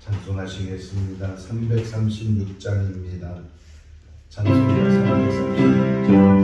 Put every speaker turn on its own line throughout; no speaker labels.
찬송하시겠습니다. 336장입니다. 찬송가 336장.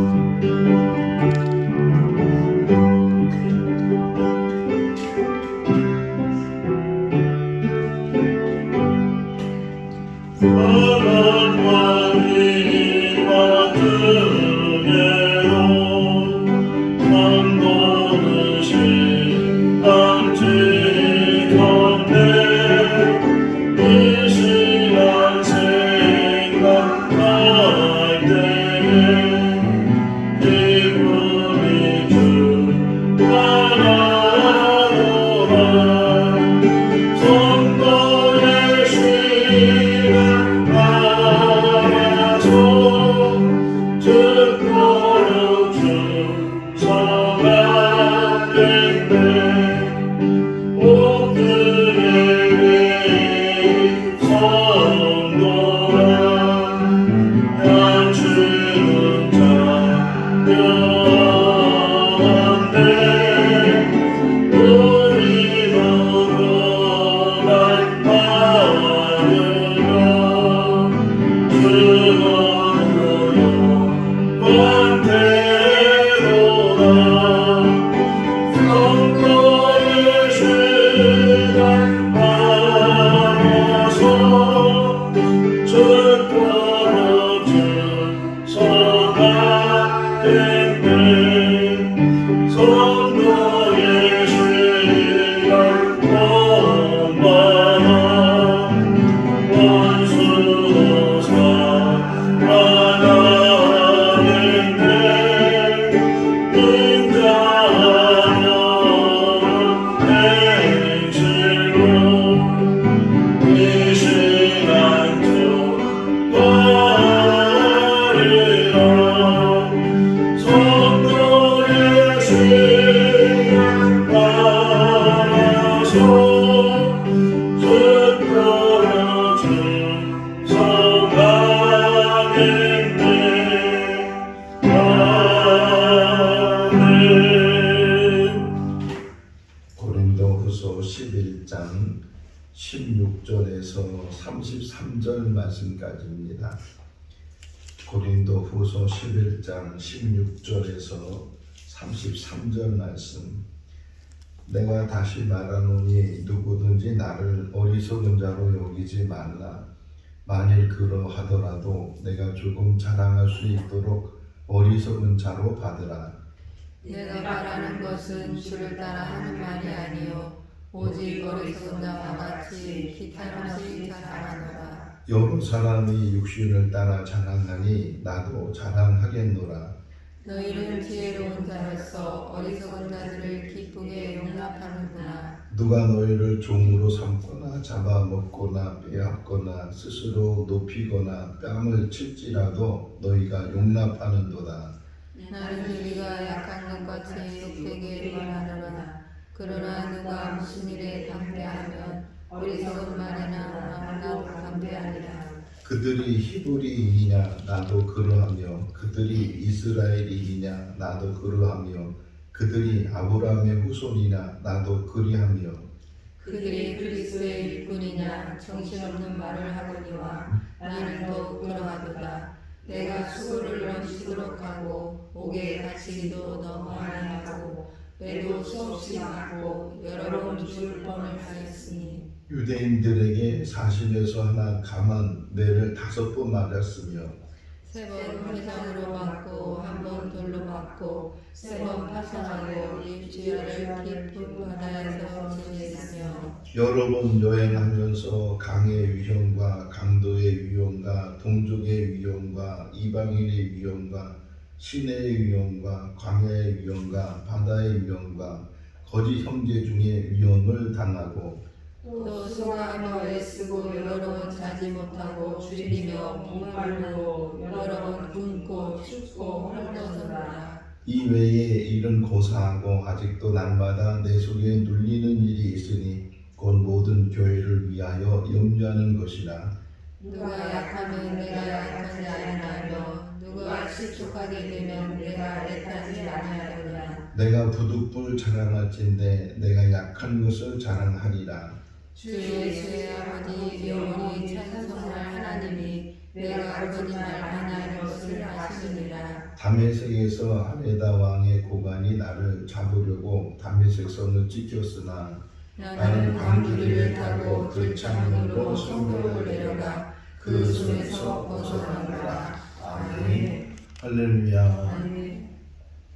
고린도후서 11장 16절에서 33절 말씀까지입니다. 고린도후서 11장 16절에서 33절 말씀. 내가 다시 말하노니 누구든지 나를 어리석은 자로 여기지 말라. 만일 그러하더라도 내가 조금 자랑할 수 있도록 어리석은 자로 받으라.
내가 말하는 것은 주를 따라 하는 말이 아니요 오직 어리석은 자와 같이 기탄없이 자랑하노라.
여러 사람이 육신을 따라 자랑하니 나도 자랑하겠노라.
너희는 지혜로운 자로서 어리석은 자들을 기쁘게 용납하는구나.
누가 너희를 종으로 삼거나 잡아먹거나 빼앗거나 스스로 높이거나 뺨을 칠지라도 너희가 용납하는도다.
나는 우리가 약한 것 같이 욕되게 말하노라. 그러나 누가 무슨 일에 담대하면 어리석은 말이나 나도 담대하리라.
그들이 히브리인이냐 나도 그러하며 그들이 이스라엘인이냐 나도 그러하며 그들이 아브라함의 후손이냐 나도 그리하며
그들이 그리스도의 일꾼이냐 정신없는 말을 하거니와 나는 더욱 그러하도다. 내가 수고를 넘치도록 하고 옥에 갇히기도 너무 많이 하고 매도 수없이 맞고 여러 번 죽을 뻔을 하였으니
유대인들에게 40에서 하나 감한 매를 5번 맞았으며
3번 회장으로 맞고 1번 돌로 맞고 3번 파산하고 일주일을 깊은 바다에서 지냈으며
여러 번 여행하면서 강의 위험과 강도의 위험과 동족의 위험과 이방인의 위험과 시내의 위험과 광야의 위험과 바다의 위험과 거짓 형제 중에 위험을 당하고
또 수고하며 애쓰고 여러 번 자지 못하고 줄이며 목마르고 여러 번 굶고 춥고 헐벗어라.
이 외에 일은 고사하고 아직도 날마다 내 속에 눌리는 일이 있으니 곧 모든 교회를 위하여 염려하는 것이라.
누가 약하면 내가 약하지 아니하며 누가 실족하게 되면 내가 애타지 아니하리라.
내가 부득불 자랑할진대 내가 약한 것을 자랑하리라.
주 예수의 아버지 아버지 영원히 찬송할 하나님이 내가 거짓말 안 하는 것을 아시느니라.
다메섹에서 아메다 왕의 고관이 나를 잡으려고 다메섹 성을 지켰으나 나는 광주리를 타고 들창으로 성도를 내려가 그 손에서 벗어나노라. 아멘. 할렐루야.
아멘.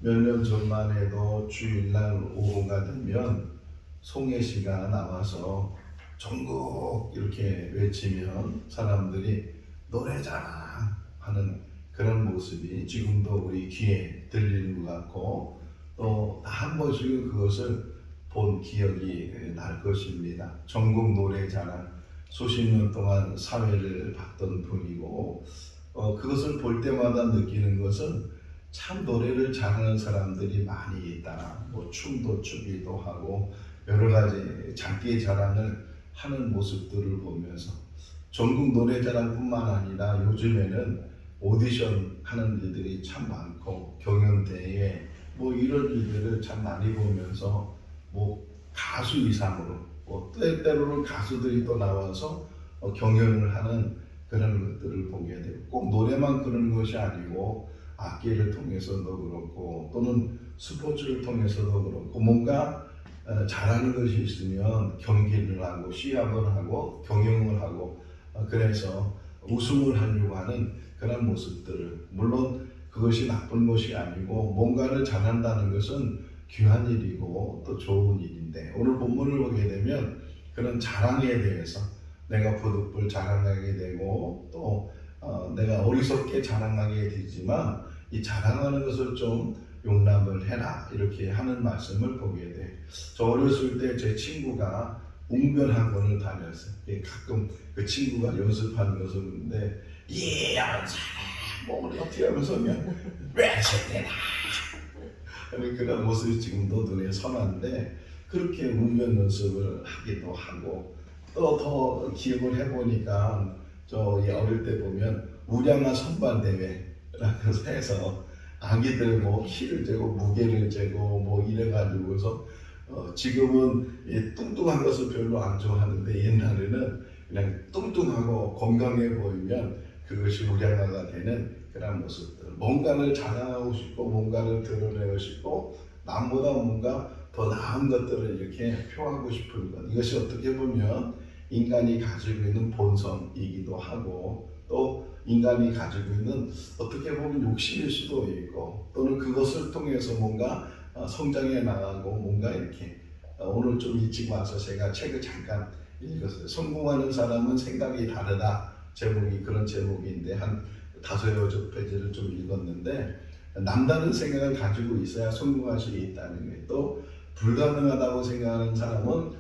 몇 년 전만 해도 주일날 오후가 되면 송혜씨가 나와서 전국 이렇게 외치면 사람들이 노래자랑 하는 그런 모습이 지금도 우리 귀에 들리는 것 같고 또 한 번씩은 그것을 본 기억이 날 것입니다. 전국 노래자랑 수십 년 동안 사회를 봤던 분이고 그것을 볼 때마다 느끼는 것은 참 노래를 잘하는 사람들이 많이 있다. 뭐 춤도 추기도 하고 여러 가지 장기 자랑을 하는 모습들을 보면서 전국 노래자랑뿐만 아니라 요즘에는 오디션 하는 일들이 참 많고 경연대회 뭐 이런 일들을 참 많이 보면서 뭐 가수 이상으로 뭐 때로는 가수들이 또 나와서 경연을 하는 그런 것들을 보게 되고 꼭 노래만 그런 것이 아니고 악기를 통해서도 그렇고 또는 스포츠를 통해서도 그렇고 뭔가 잘하는 것이 있으면 경기를 하고 시합을 하고 경영을 하고 그래서 우승을 하려고 하는 그런 모습들을 물론 그것이 나쁜 것이 아니고 뭔가를 잘한다는 것은 귀한 일이고 또 좋은 일인데 오늘 본문을 보게 되면 그런 자랑에 대해서 내가 부득불 자랑하게 되고 또 내가 어리석게 자랑하게 되지만 이 자랑하는 것을 좀 용납을 해라 이렇게 하는 말씀을 보게 돼. 저 어렸을 때 제 친구가 웅변학원을 다녔어요. 가끔 그 친구가 연습하는 것을 보는데 잘해 몸을 어떻게 하면서 왜 저래라 그런 모습이 지금도 눈에 선한데 그렇게 웅변 연습을 하기도 하고 또 더 기억을 해보니까 저 어릴 때 보면 우량한 선반대회라고 해서 아기들 뭐 키를 재고 무게를 재고 뭐 이래가지고서 지금은 뚱뚱한 것을 별로 안 좋아하는데 옛날에는 그냥 뚱뚱하고 건강해 보이면 그것이 우량화가 되는 그런 모습들 뭔가를 자랑하고 싶고 뭔가를 드러내고 싶고 남보다 뭔가 더 나은 것들을 이렇게 표하고 싶은 것 이것이 어떻게 보면 인간이 가지고 있는 본성이기도 하고 또 인간이 가지고 있는 어떻게 보면 욕심일 수도 있고 또는 그것을 통해서 뭔가 성장해 나가고 뭔가 이렇게 오늘 좀 일찍 와서 제가 책을 잠깐 읽었어요. 성공하는 사람은 생각이 다르다 제목이 그런 제목인데 한 5-6 페이지를 좀 읽었는데 남다른 생각을 가지고 있어야 성공할 수 있다는 거예요. 또 불가능하다고 생각하는 사람은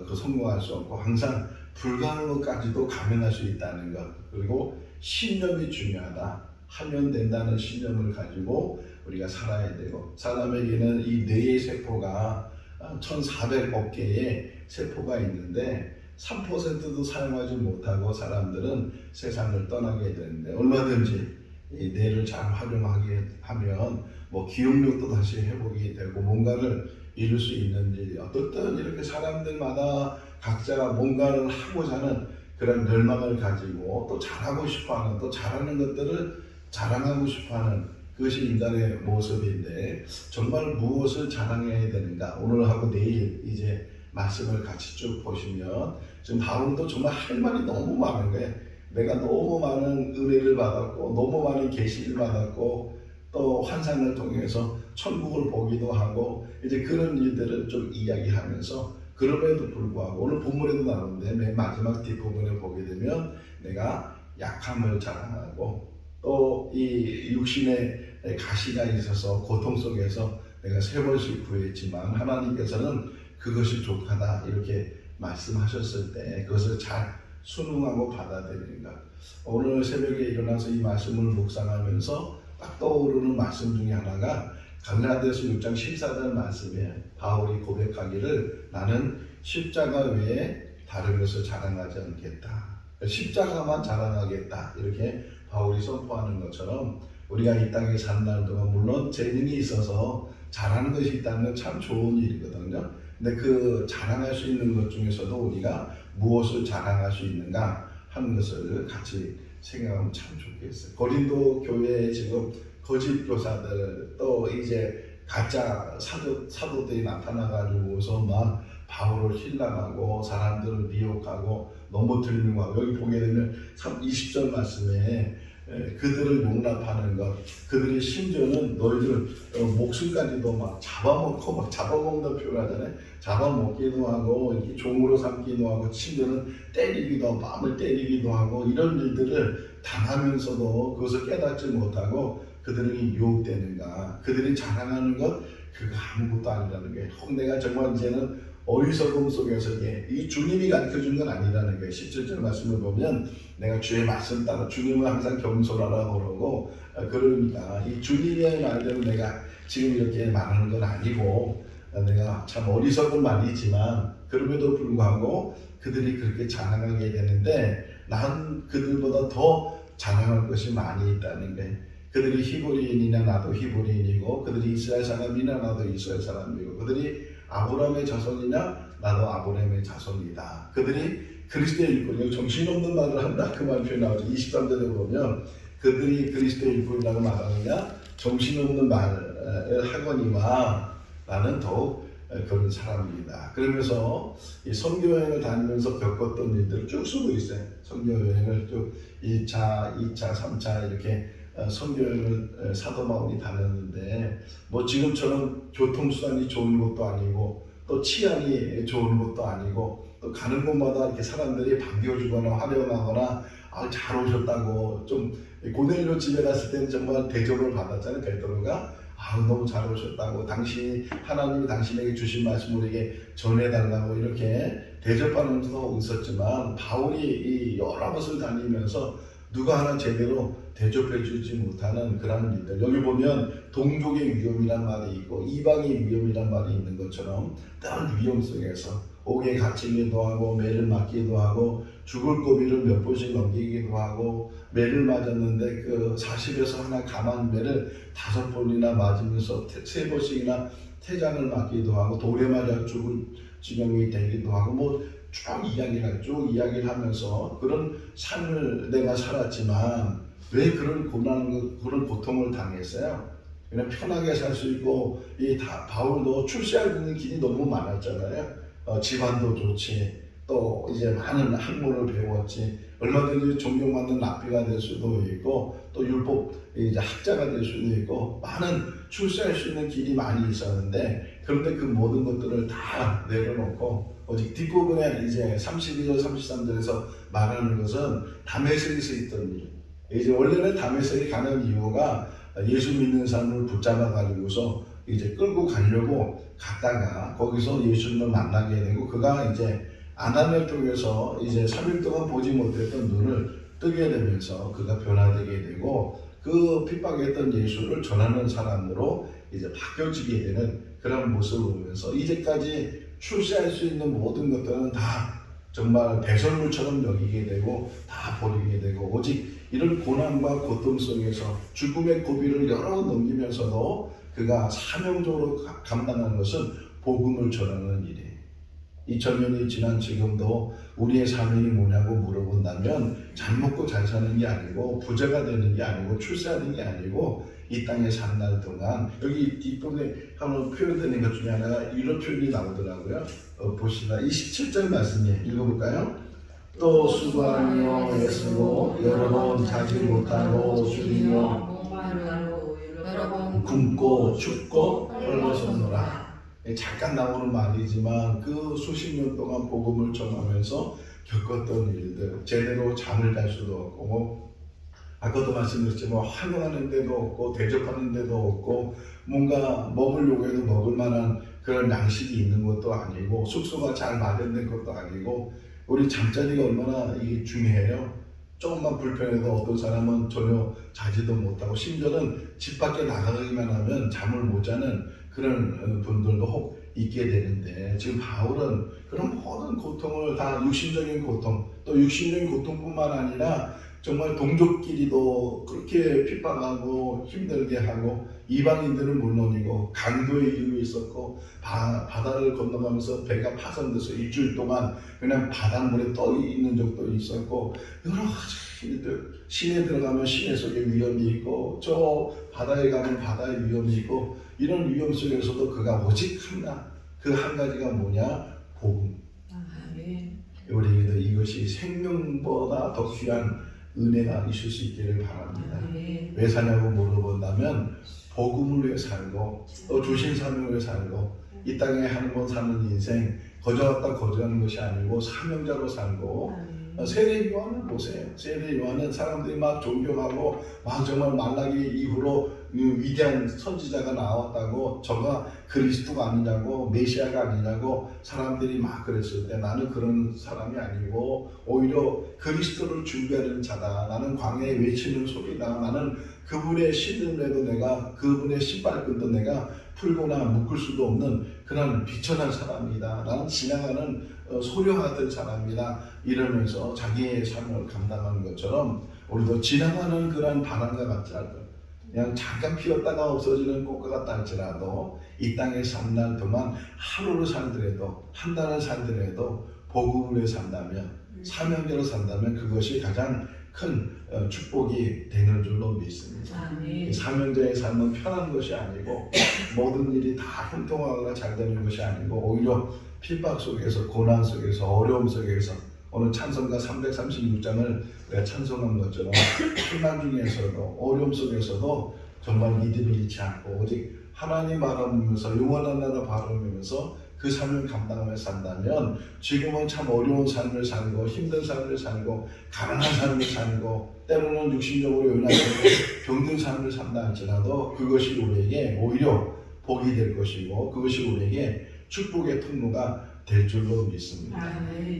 그 성공할 수 없고 항상 불가능한 것까지도 감행할 수 있다는 것 그리고 신념이 중요하다. 하면 된다는 신념을 가지고 우리가 살아야 되고 사람에게는 이 뇌의 세포가 1400억 개의 세포가 있는데 3%도 사용하지 못하고 사람들은 세상을 떠나게 되는데 얼마든지 이 뇌를 잘 활용하게 하면 뭐 기억력도 다시 회복이 되고 뭔가를 이룰 수 있는 일이 어떻든 이렇게 사람들마다 각자가 뭔가를 하고자 하는 그런 열망을 가지고 또 잘하고 싶어하는 또 잘하는 것들을 자랑하고 싶어하는 그것이 인간의 모습인데 정말 무엇을 자랑해야 되는가 오늘하고 내일 이제 말씀을 같이 쭉 보시면 지금 바울도 정말 할 말이 너무 많은 거예요. 내가 너무 많은 은혜를 받았고 너무 많은 계시를 받았고 또 환상을 통해서 천국을 보기도 하고 이제 그런 일들을 좀 이야기하면서 그럼에도 불구하고 오늘 본문에도 나오는데 맨 마지막 뒷부분에 보게 되면 내가 약함을 자랑하고 또 이 육신의 가시가 있어서 고통 속에서 내가 3번씩 구했지만 하나님께서는 그것이 족하다 이렇게 말씀하셨을 때 그것을 잘 순응하고 받아들이는 것. 오늘 새벽에 일어나서 이 말씀을 묵상하면서 딱 떠오르는 말씀 중에 하나가 갈라디아서 6장 14절 말씀이에요. 바울이 고백하기를 나는 십자가 외에 다른 것을 자랑하지 않겠다. 십자가만 자랑하겠다. 이렇게 바울이 선포하는 것처럼 우리가 이 땅에 사는 날 동안 물론 재능이 있어서 잘하는 것이 있다는 건 참 좋은 일이거든요. 근데 그 자랑할 수 있는 것 중에서도 우리가 무엇을 자랑할 수 있는가 하는 것을 같이 생각하면 참 좋겠어요. 고린도 교회에 지금 거짓 교사들 또 이제 가짜 사도들이 나타나가지고서 막 바울을 신랑하고 사람들을 미혹하고 넘어뜨리는 거 여기 보게 되면 20절 말씀에 그들을 용납하는 것, 그들이 심지어는 너희들 목숨까지도 막 잡아먹고 막 잡아먹는 표현을 하잖아요. 잡아먹기도 하고 이렇게 종으로 삼기도 하고 심지어는 때리기도 하고 마음을 때리기도 하고 이런 일들을 당하면서도 그것을 깨닫지 못하고 그들이 유혹되는가, 그들이 자랑하는 것 그거 아무것도 아니라는 게 내가 정말 이제는 어리석음 속에서 이 주님이 가르쳐준 건 아니라는 거예요. 17절 말씀을 보면 내가 주의 말씀 따라 주님은 항상 겸손하라고 그러고 그러니까 이 주님의 말대로 내가 지금 이렇게 말하는 건 아니고 내가 참 어리석은 말이지만 그럼에도 불구하고 그들이 그렇게 자랑하게 되는데 난 그들보다 더 자랑할 것이 많이 있다는 거예요. 그들이 히브리인이나 나도 히브리인이고 그들이 이스라엘 사람이나 나도 이스라엘 사람이고 그들이 아브라함의 자손이나 나도 아브라함의 자손이다. 그들이 그리스도의 일꾼이고 정신없는 말을 한다. 그 말 표현 나오죠. 23절에 보면 그들이 그리스도의 일꾼이라고 말하느냐 정신없는 말을 하거니와 나는 더욱 그런 사람입니다. 그러면서 이 선교여행을 다니면서 겪었던 일들을 쭉 쓰고 있어요. 선교여행을 쭉 1차, 2차, 3차 이렇게 선교여행을 사도 바울이 다녔는데 뭐 지금처럼 교통수단이 좋은 것도 아니고 또 치안이 좋은 것도 아니고 또 가는 곳마다 이렇게 사람들이 반겨주거나 환영하거나 잘 오셨다고 좀 고넬료 집에 갔을 때는 정말 대접을 받았잖아요. 베드로가 너무 잘 오셨다고 당신이 하나님이 당신에게 주신 말씀 우리에게 전해달라고 이렇게 대접하면서 있었지만 바울이 이 여러 곳을 다니면서 누가 하나 제대로 대접해주지 못하는 그런 일들. 여기 보면 동족의 위험이란 말이 있고 이방의 위험이란 말이 있는 것처럼 늘 위험 속에서 옥에 갇히기도 하고 매를 맞기도 하고 죽을 고비를 몇 번씩 넘기기도 하고 매를 맞았는데 그 40에서 하나 감한 매를 5번이나 맞으면서 3번씩이나 태장을 맞기도 하고 돌에 맞아 죽을 지경이 되기도 하고 뭐 쭉 이야기를 하면서 그런 삶을 내가 살았지만 왜 그런 그런 고통을 당했어요? 그냥 편하게 살 수 있고 바울도 출세할 수 있는 길이 너무 많았잖아요. 집안도 좋지, 또 이제 많은 학문을 배웠지, 얼마든지 존경받는 랍비가 될 수도 있고 또 율법 이제 학자가 될 수도 있고 많은 출세할 수 있는 길이 많이 있었는데 그런데 그 모든 것들을 다 내려놓고 오직 뒷부분에 이제 32절 33절에서 말하는 것은 다메섹에서 있던 일. 이제 원래는 다메섹에 가는 이유가 예수 믿는 사람을 붙잡아 가지고서 이제 끌고 가려고 갔다가 거기서 예수님을 만나게 되고 그가 이제 아나니아 쪽에서 이제 3일 동안 보지 못했던 눈을 뜨게 되면서 그가 변화되게 되고 그 핍박했던 예수를 전하는 사람으로 이제 바뀌어지게 되는 그런 모습을 보면서 이제까지 출세할 수 있는 모든 것들은 다 정말 배설물처럼 여기게 되고 다 버리게 되고 오직 이런 고난과 고통 속에서 죽음의 고비를 여러 번 넘기면서도 그가 사명적으로 감당하는 것은 복음을 전하는 일이에요. 2000년이 지난 지금도 우리의 사명이 뭐냐고 물어본다면 잘 먹고 잘 사는 게 아니고 부자가 되는 게 아니고 출세하는 게 아니고 이 땅에 사는 날 동안 여기 뒷부분에 한번 표현되는 것 중에 하나가 이런 표현이 나오더라고요. 보시다 27절 말씀 읽어볼까요? 또 수고하며 애쓰고 여러 번 자지 못하고 줄이며
목마르고 여러 번
굶고 춥고 헐벗었노라. 잠깐 나오는 말이지만 그 수십 년 동안 복음을 전하면서 겪었던 일들, 제대로 잠을 잘 수도 없고 뭐 아까도 말씀드렸지만 환영하는 데도 없고 대접하는 데도 없고 뭔가 먹으려고 해도 먹을 만한 그런 양식이 있는 것도 아니고 숙소가 잘 마련된 것도 아니고 우리 잠자리가 얼마나 이게 중요해요. 조금만 불편해도 어떤 사람은 전혀 자지도 못하고 심지어는 집 밖에 나가기만 하면 잠을 못 자는 그런 분들도 혹 있게 되는데 지금 바울은 그런 모든 고통을 다 육신적인 고통 또 육신적인 고통뿐만 아니라 정말 동족끼리도 그렇게 핍박하고 힘들게 하고 이방인들은 물론이고 강도의 이름이 있었고 바다를 건너가면서 배가 파손돼서 일주일 동안 그냥 바닷물에 떠 있는 적도 있었고 여러 가지 일들 시내 들어가면 시내 속에 위험이 있고 저 바다에 가면 바다의 위험이 있고 이런 위험 속에서도 그가 오직 하나 그 한 가지가 뭐냐 복음. 우리에게도 이것이 생명보다 더 귀한 은혜가 있을 수 있기를 바랍니다. 왜 사냐고 물어본다면 복음을 위해 살고 또 주신 사명을 위해 살고 이 땅에 한 번 사는 인생 거저 왔다 거저하는 것이 아니고 사명자로 살고 세례 요한을 보세요. 세례 요한은 사람들이 막 존경하고 막 정말 말라기 이후로 위대한 선지자가 나왔다고 저가 그리스도가 아니냐고 메시아가 아니냐고 사람들이 막 그랬을 때 나는 그런 사람이 아니고 오히려 그리스도를 준비하는 자다. 나는 광야에 외치는 소리다. 나는 그분의 신음에도 내가 그분의 신발끈도 내가 풀거나 묶을 수도 없는 그런 비천한 사람이다. 나는 지나가는 소령하던 사람이다. 이러면서 자기의 삶을 감당하는 것처럼 우리도 지나가는 그런 바람과 같지 않고 그냥 잠깐 피었다가 없어지는 꽃과 같다 할지라도 이 땅에 산 날 동안 하루를 살더라도 한 달을 살더라도 복음을 위해 산다면 사명대로 산다면 그것이 가장 큰 축복이 되는 줄로 믿습니다. 사명자의 삶은 편한 것이 아니고 모든 일이 다 형통하거나 잘 되는 것이 아니고 오히려 핍박 속에서 고난 속에서 어려움 속에서 오늘 찬송가 336장을 내가 찬송한 것처럼苦난 중에서도 어려움 속에서도 정말 믿음이 잃지 않고 오직 하나님 바라보면서 영원한 나라 바라보면서 그 삶을 감당하며 산다면 지금은 참 어려운 삶을 살고 힘든 삶을 살고 가난한 삶을 살고 때로는 육신적으로 연약하고 병든 삶을 산다 할지라도 그것이 우리에게 오히려 복이 될 것이고 그것이 우리에게 축복의 통로가 될 줄로 믿습니다.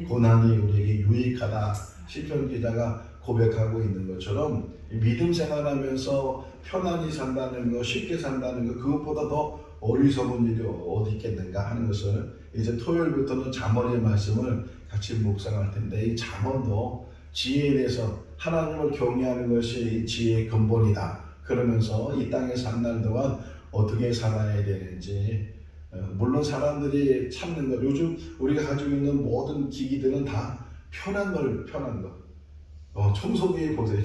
고난이 우리에게 유익하다. 시편 기자가 고백하고 있는 것처럼 믿음 생활하면서 편안히 산다는 것, 쉽게 산다는 것 그것보다 더 어리석은 일이 어디 있겠는가 하는 것을 이제 토요일부터는 잠언의 말씀을 같이 묵상할 텐데 이 잠언도 지혜에 대해서 하나님을 경외하는 것이 이 지혜의 근본이다. 그러면서 이 땅에 산 날 동안 어떻게 살아야 되는지 물론 사람들이 찾는 것 요즘 우리가 가지고 있는 모든 기기들은 다 편한 것 청소기 보세요.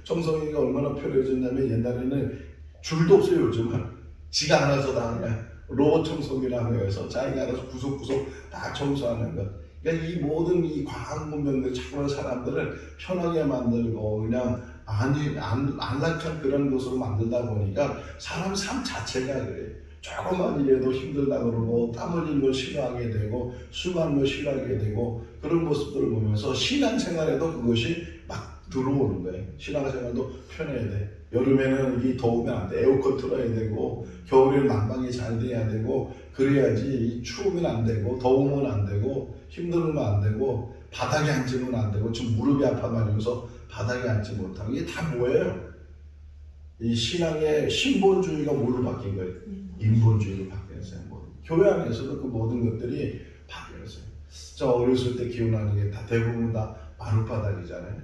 청소기가 얼마나 편해졌냐면 옛날에는 줄도 없어요. 요즘은 지가 알아서 다 그냥 로봇 청소기라고 해서 자기가 알아서 구석구석 다 청소하는 것. 그러니까 이 모든 이 과학 문명들 자꾸 사람들을 편하게 만들고 그냥 안락한 그런 것으로 만들다 보니까 사람 삶 자체가 그래요. 조금만 일해도 힘들다 그러고 땀 흘리는 걸 싫어하게 되고 수고하는 걸 싫어하게 되고 그런 모습들을 보면서 신앙생활에도 그것이 막 들어오는 거예요. 신앙생활도 편해야 돼. 여름에는 이 더우면 안 돼. 에어컨 틀어야 되고 겨울에는 난방이 잘 돼야 되고 그래야지 이 추우면 안 되고 더우면 안 되고 힘들면 안 되고 바닥에 앉으면 안 되고 지금 무릎이 아파가지고서 바닥에 앉지 못하고 이게 다 뭐예요? 이 신앙의 신본주의가 뭘로 바뀐 거예요? 인본주의로 바뀌었어요. 교회 안에서도 그 모든 것들이 바뀌었어요. 저 어렸을 때 기억나는 게 다 대부분 다 마룻바닥이잖아요.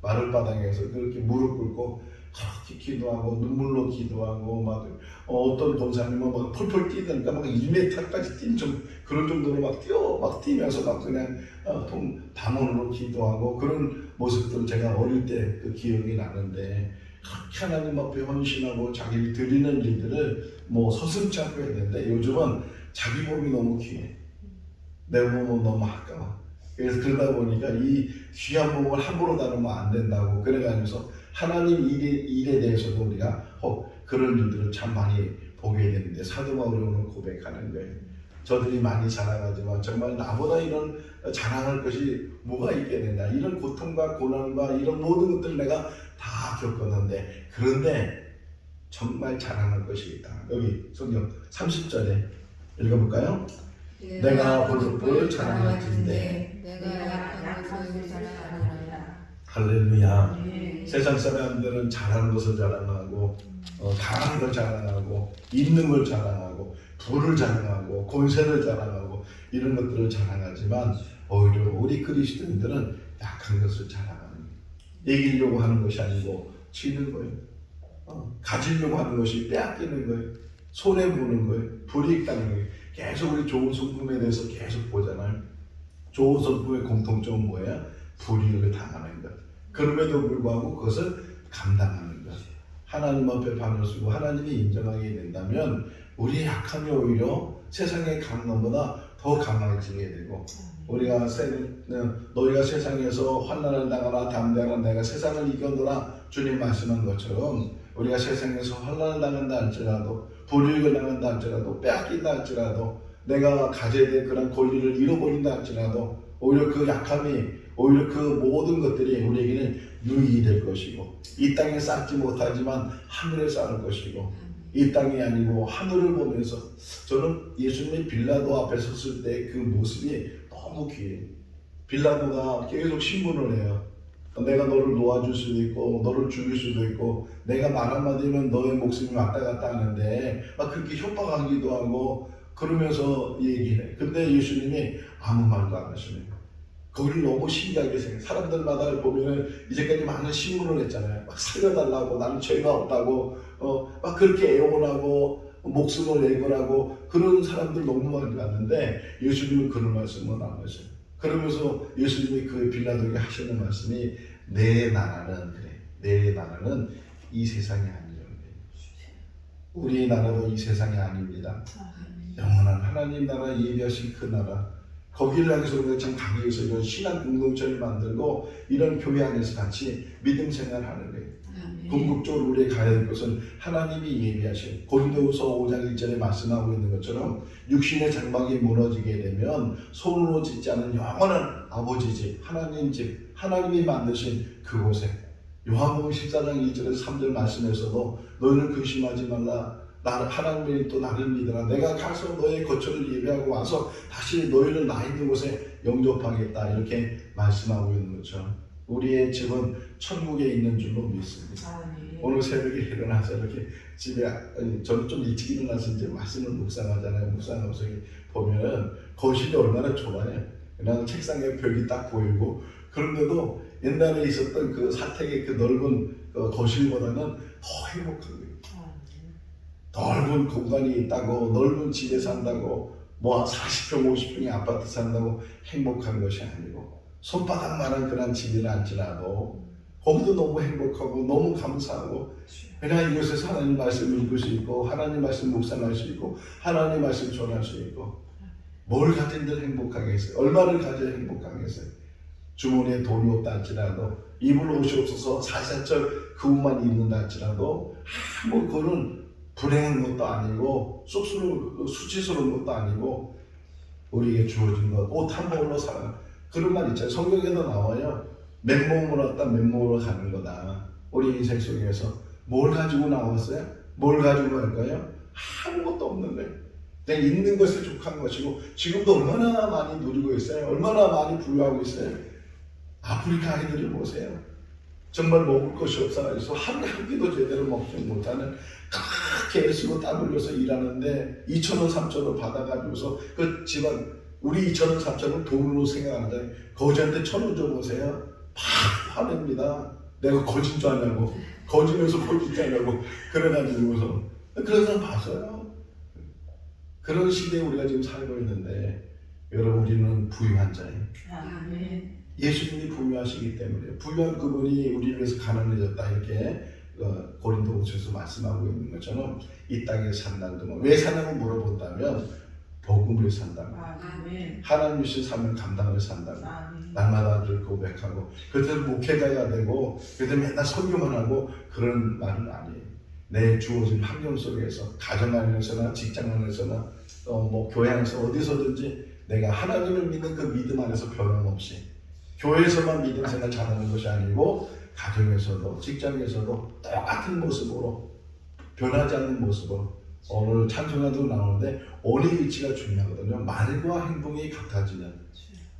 마룻바닥에서 그렇게 무릎 꿇고 그렇게 기도하고 눈물로 기도하고 막 어떤 권사님은 막 펄펄 뛰니까 막 1m까지 뛴 좀 그런 정도로 막 뛰면서 막 그냥 담원으로 기도하고 그런 모습들을 제가 어릴 때 그 기억이 나는데 그렇게 하나님 앞에 헌신하고 자기를 드리는 일들을 서슴지 않고 했는데 요즘은 자기 몸이 너무 귀해. 내 몸은 너무 아까워. 그래서 그러다 보니까 이 귀한 몸을 함부로 다루면 안 된다고 그래가지고서 하나님 일에 대해서도 우리가 그런 일들을 참 많이 보게 되는데 사도 바울이 오늘 고백하는 거예요. 저들이 많이 자랑하지만 정말 나보다 이런 자랑할 것이 뭐가 있겠느냐. 이런 고통과 고난과 이런 모든 것들을 내가 다 겪었는데 그런데 정말 자랑할 것이 있다. 여기 성경 30절에 읽어볼까요? 내가 볼을 자랑할진대
내가 약한 것을 자랑하리라.
할렐루야. 세상 사람들은 잘하는 것을 자랑하고 강한 걸 자랑하고 있는 걸 자랑하고 부를 자랑하고 권세를 자랑하고 이런 것들을 자랑하지만 오히려 우리 그리스도인들은 약한 것을 자랑하는 거예요. 이기려고 하는 것이 아니고 지는 거예요. 가지려고 하는 것이 빼앗기는 거예요. 손해보는 거예요. 불이익 당하는 거예요. 계속 우리 좋은 성품에 대해서 계속 보잖아요. 좋은 성품의 공통점은 뭐예요? 불이익을 당하는 것. 그럼에도 불구하고 그것을 감당하는 것. 하나님 앞에 반을 쓰고 하나님이 인정하게 된다면 우리의 약함이 오히려 세상의 강함보다 더 강해지게 되고, 우리가 너희가 세상에서 환난을 당하나 담대하라 내가 세상을 이겨노라 주님 말씀한 것처럼 우리가 세상에서 환난을 당한다 할지라도 불이익을 당한다 할지라도 빼앗긴다 할지라도 내가 가져야 될 그런 권리를 잃어버린다 할지라도 오히려 그 약함이 오히려 그 모든 것들이 우리에게는 유익이 될 것이고, 이 땅에 쌓지 못하지만 하늘에 쌓을 것이고, 이 땅이 아니고 하늘을 보면서 저는 예수님이 빌라도 앞에 섰을 때 그 모습이 너무 귀해요. 빌라도가 계속 신문을 해요. 내가 너를 놓아줄 수도 있고 너를 죽일 수도 있고 내가 말 한마디면 너의 목숨이 왔다 갔다 하는데 막 그렇게 협박하기도 하고 그러면서 얘기해. 근데 예수님이 아무 말도 안 하시네요. 거기를 너무 신기하게 생각해요. 사람들마다 보면은 이제까지 많은 신문을 했잖아요. 막 살려달라고, 나는 죄가 없다고, 막 그렇게 애원하고, 목숨을 내거라고, 그런 사람들 너무 많이 봤는데, 예수님은 그런 말씀은 안 하셔요. 그러면서 예수님이 그 빌라도에게 하시는 말씀이, 내 나라는, 그래. 내 나라는 이 세상이 아니에요. 우리 나라도 이 세상이 아닙니다. 영원한 하나님 나라 예비하신 그 나라. 거기를 향해서 우리가 참 가기 위해서 이런 신앙 공동체를 만들고 이런 교회 안에서 같이 믿음 생활하는 거예요. 궁극적으로 우리가 가야 될 것은 하나님이 예비하신 고린도후서 5장 1절에 말씀하고 있는 것처럼 육신의 장막이 무너지게 되면 손으로 짓지 않은 영원한 아버지 집, 하나님 집, 하나님이 만드신 그곳에 요한복음 14장 1절에서 3절 말씀에서도 너희는 근심하지 말라. 나는 하나님이 또 나를 믿으라. 내가 가서 너의 거처를 예배하고 와서 다시 너희를 나 있는 곳에 영접하겠다. 이렇게 말씀하고 있는 것처럼 우리의 집은 천국에 있는 줄로 믿습니다. 오늘 새벽에 일어나서 이렇게 집에 저는 좀 일찍 일어나서 이제 말씀을 묵상하잖아요. 묵상하면서 보면은 거실이 얼마나 좁아요. 그냥 책상에 벽이 딱 보이고 그런데도 옛날에 있었던 그 사택의 그 넓은 거실보다는 더 행복한 거예요. 넓은 공간이 있다고, 넓은 집에 산다고, 뭐 40평, 50평의 아파트 산다고 행복한 것이 아니고 손바닥만한 그런 집이라 할지라도 거기도 너무 행복하고 너무 감사하고 그냥 이곳에서 하나님 말씀을 읽을 수 있고 하나님 말씀 묵상할 수 있고 하나님 말씀 전할 수 있고 뭘 가진들 행복하겠어요? 얼마를 가져야 행복하겠어요? 주머니에 돈이 없다 할지라도 입을 옷이 없어서 사시사철 그 옷만 입는다 할지라도 뭐 그거는 불행한 것도 아니고 수치스러운 것도 아니고 우리에게 주어진 것, 옷 한 벌로 살아. 그런 말 있잖아요. 성경에도 나와요. 맨몸으로 왔다 맨몸으로 가는 거다. 우리 인생 속에서 뭘 가지고 나왔어요? 뭘 가지고 갈까요? 아무것도 없는 거예요. 그냥 있는 것에 족한 것이고 지금도 얼마나 많이 누리고 있어요. 얼마나 많이 부유하고 있어요. 아프리카 아이들을 보세요. 정말 먹을 것이 없어서 하루에 한 끼도 제대로 먹지 못하는 그렇게 애쓰고 땀 흘려서 일하는데 2,000원, 3,000원 받아가지고서 그 집안 우리 2,000원, 3,000원 돈으로 생각하는데 거지한테 1,000원 줘보세요. 팍 화냅니다. 내가 거진 줄 아냐고 거지면서 거진 줄 아냐고 그래가지고서 그런 사람 봤어요. 그런 시대에 우리가 지금 살고 있는데 여러분 우리는 부유한 자예요. 아멘. 예수님이 부유하시기 때문에 부유한 그분이 우리를 위해서 가난해졌다 이렇게 고린도후서에서 말씀하고 있는 것처럼 이 땅에 산다는 동안 왜 사냐고 물어본다면 복음을 산다고 하나님 주신 삶을 감당을 산다고 날마다 늘 고백하고 그래서 목회자가 되고 그래서 맨날 설교만 하고 그런 말은 아니에요. 내 주어진 환경 속에서 가정 안에서나 직장 안에서나 뭐 교회 안에서 어디서든지 내가 하나님을 믿는 그 믿음 안에서 변함없이 교회에서만 믿음 생활 잘하는 것이 아니고 가정에서도 직장에서도 똑같은 모습으로 변하지 않는 모습으로 오늘 찬송가도 나오는데 언의 위치가 중요하거든요. 말과 행동이 같아지는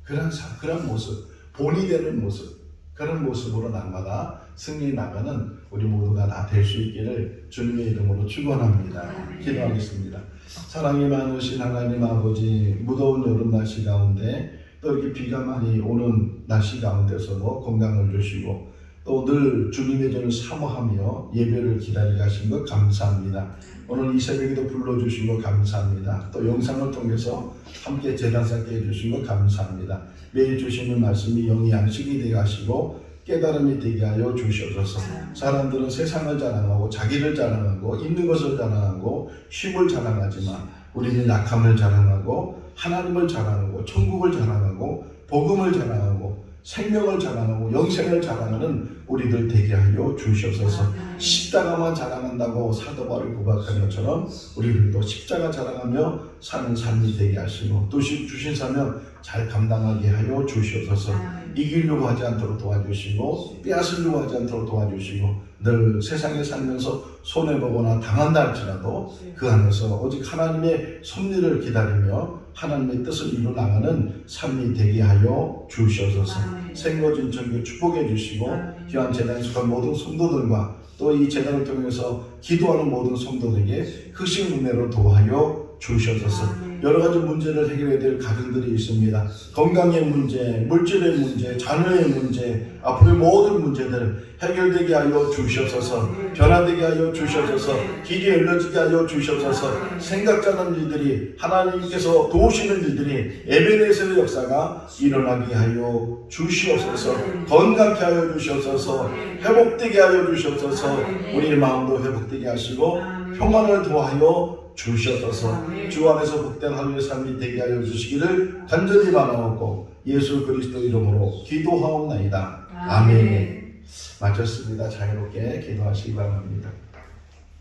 그런 모습, 본이 되는 모습 그런 모습으로 날마다 승리해 나가는 우리 모두가 다 될 수 있기를 주님의 이름으로 축원합니다. 기도하겠습니다. 사랑이 많으신 하나님 아버지 무더운 여름 날씨 가운데 또 이렇게 비가 많이 오는 날씨 가운데서도 건강을 주시고 또 늘 주님의 전을 사모하며 예배를 기다리게 하신 것 감사합니다. 오늘 이 새벽에도 불러주신 것 감사합니다. 또 영상을 통해서 함께 제단 쌓게 해주신 것 감사합니다. 매일 주시는 말씀이 영이 양식이 되게 하시고 깨달음이 되게 하여 주시옵소서. 사람들은 세상을 자랑하고 자기를 자랑하고 있는 것을 자랑하고 힘을 자랑하지만 우리는 약함을 자랑하고 하나님을 자랑하고 천국을 자랑하고 복음을 자랑하고 생명을 자랑하고 영생을 자랑하는 우리들 되게 하여 주시옵소서. 십자가만 자랑한다고 사도 바울이 고백한 것처럼 우리들도 십자가 자랑하며 사는 삶이 되게 하시고 또 주신 사명 잘 감당하게 하여 주시옵소서. 이기려고 하지 않도록 도와주시고 빼앗으려고 하지 않도록 도와주시고 늘 세상에 살면서 손해보거나 당한다 할지라도 그 안에서 오직 하나님의 섭리를 기다리며 하나님의 뜻을 이루 나가는 삶이 되게 하여 주시옵소서. 생거진 전교 축복해 주시고 귀한 재단에 속한 모든 성도들과 또 이 재단을 통해서 기도하는 모든 성도들에게 크신 은혜로 도와여 주시옵소서. 여러 가지 문제를 해결해야 될 가정들이 있습니다. 건강의 문제, 물질의 문제, 자녀의 문제, 앞으로의 모든 문제들 해결되게 하여 주시옵소서. 변화되게 하여 주시옵소서. 길이 열려지게 하여 주시옵소서. 생각자는 일들이 하나님께서 도우시는 일들이 에베네셀의 역사가 일어나게 하여 주시옵소서. 건강케 하여 주시옵소서. 회복되게 하여 주시옵소서. 우리의 마음도 회복되게 하시고 평안을 도하여 주시옵소서. 주 안에서 복된 하루의 삶이 되게 하여 주시기를 간절히 바라옵고 예수 그리스도 이름으로 기도하옵나이다. 아멘. 마쳤습니다. 자유롭게 기도하시기 바랍니다.